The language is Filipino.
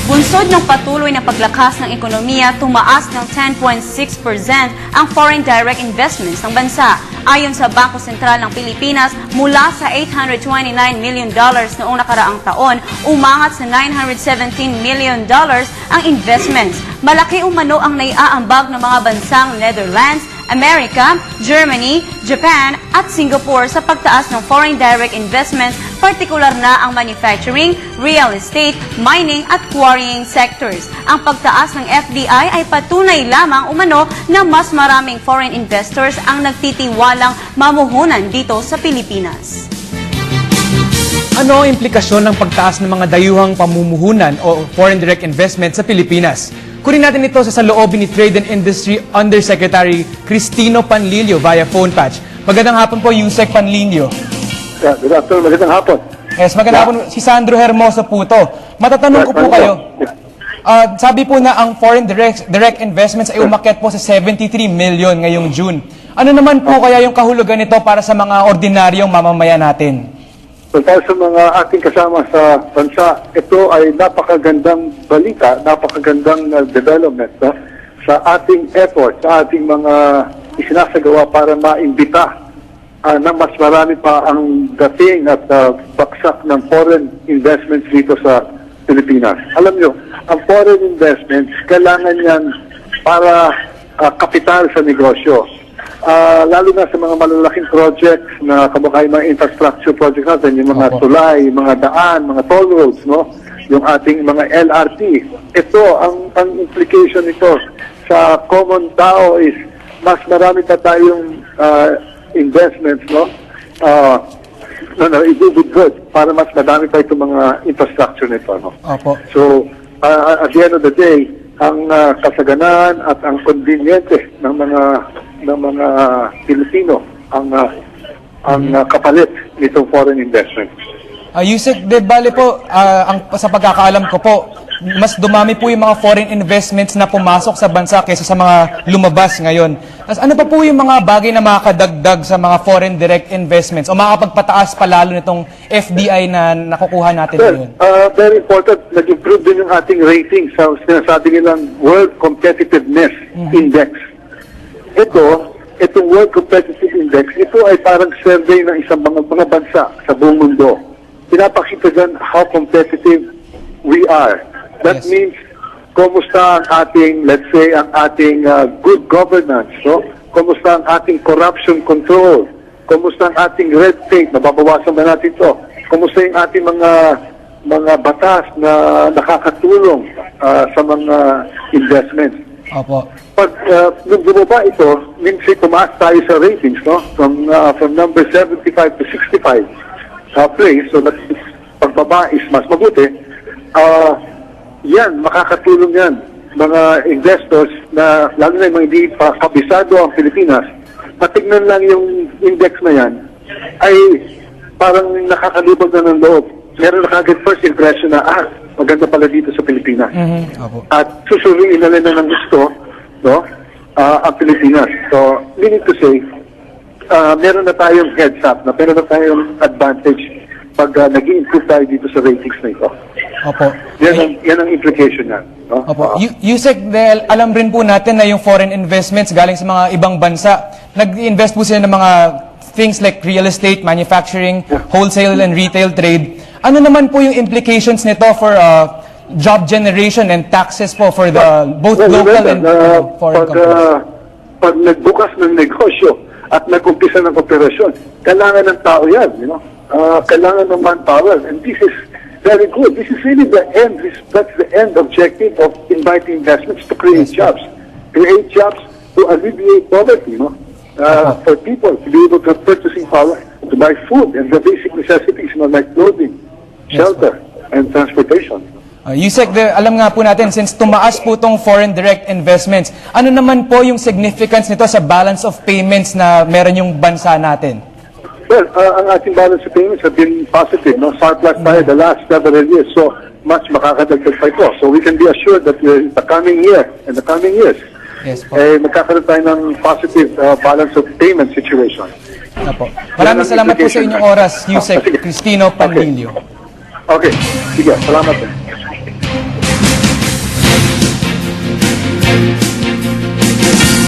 Bunsod ng patuloy na paglakas ng ekonomiya, tumaas ng 10.6% ang foreign direct investments ng bansa. Ayon sa Bangko Sentral ng Pilipinas, mula sa $829 million noong nakaraang taon, umangat sa $917 million ang investments. Malaki umano ang naiaambag ng mga bansang Netherlands, America, Germany, Japan at Singapore sa pagtaas ng foreign direct investments, partikular na ang manufacturing, real estate, mining at quarrying sectors. Ang pagtaas ng FDI ay patunay lamang umano na mas maraming foreign investors ang nagtitiwalang mamuhunan dito sa Pilipinas. Ano ang implikasyon ng pagtaas ng mga dayuhang pamumuhunan o foreign direct investment sa Pilipinas? Kunin natin ito sa saloobin ni Trade and Industry Undersecretary Cristino Panlilio via phone patch. Magandang hapon po, Yusek Panlilio. Good afternoon, magandang hapon. Yes, magandang hapon. Si Sandro Hermoso po to. Matatanong ko po kayo. Sabi po na ang foreign direct investments ay umakyat po sa 73 million ngayong June. Ano naman po kaya yung kahulugan nito para sa mga ordinaryong mamamayan natin? So, tayo sa mga ating kasama sa bansa, ito ay napakagandang balita, napakagandang development sa ating effort, sa ating mga isinasagawa para maimbita na mas marami pa ang dating at baksak ng foreign investments dito sa Pilipinas. Alam nyo, ang foreign investments, kailangan yan para kapital sa negosyo. Lalo na sa mga malalaking projects na kamukha yung mga infrastructure projects natin, yung mga tulay, mga daan, mga toll roads, no? Yung ating mga LRT. Ito, ang implication nito sa common tao is mas marami pa tayong investments, no? It would be good para mas madami pa itong mga infrastructure nito, no? Opo. So, at the end of the day, ang kasaganaan at ang konbinyente ng mga Pilipino ang kapalit nitong foreign investment. Yusek, de bale po, sa pagkakaalam ko po, mas dumami po yung mga foreign investments na pumasok sa bansa kaysa sa mga lumabas ngayon. Ano pa po yung mga bagay na makakadagdag sa mga foreign direct investments o makakapagpataas pa lalo nitong FDI na nakukuha natin ngayon? Very important, nag-improve din yung ating rating sa sinasabi nilang World Competitiveness Index. Itong World Competitive Index, ito ay parang survey ng isang mga bansa sa buong mundo. Pinapakita dyan how competitive we are. That means, kumusta ang ating, let's say, ang ating good governance, no? Kumusta ang ating corruption control? Kumusta ang ating red tape? Nababawasan ba natin ito? Kumusta yung ating mga batas na nakakatulong sa mga investments? Opo. Pag nung bumaba ito, minsan tumaas tayo sa ratings, no? From number 75 to 65 place, so that pagbaba is mas mabuti. Yan, makakatulong yan. Mga investors na, lalo na yung mga hindi pa kabisado ang Pilipinas, matignan lang yung index na yan, ay parang nakakalibag na ng loob. Meron na kagad first impression na, maganda pala dito sa Pilipinas. At susuriin na rin na ng gusto, no, ang Pilipinas. So, meaning to say, meron na tayong heads up, meron na tayong advantage pag nag-i-improve tayo dito sa ratings na ito. Opo. Yan ang implication yan. No? Opo. Yusek, dahil alam rin po natin na yung foreign investments galing sa mga ibang bansa, nag-invest po sila ng mga things like real estate, manufacturing, wholesale and retail trade. Ano naman po yung implications nito for job generation and taxes po for the both local and foreign companies? Pag nagbukas ng negosyo at nag-umpisa ng operasyon, kailangan ng tao yan, you know? Kailangan ng manpower, and this is very good. This is really the end. That's the end objective of inviting investments, to create jobs. Create jobs to alleviate poverty, you know? For people to be able to have purchasing power, to buy food and the basic necessities, you know, like clothing, shelter, and transportation. Yusek, alam nga po natin, since tumaas po itong foreign direct investments, ano naman po yung significance nito sa balance of payments na meron yung bansa natin? Well, ang ating balance of payments have been positive, no? Surplus tayo the last several years, so much makakadagdag pa ito. So we can be assured that in the coming year, and the coming years, magkakaroon tayo ng positive balance of payment situation. Opo. Maraming salamat po sa inyong oras, Yusek Cristino Panlilio. Okay, sige, salamat din.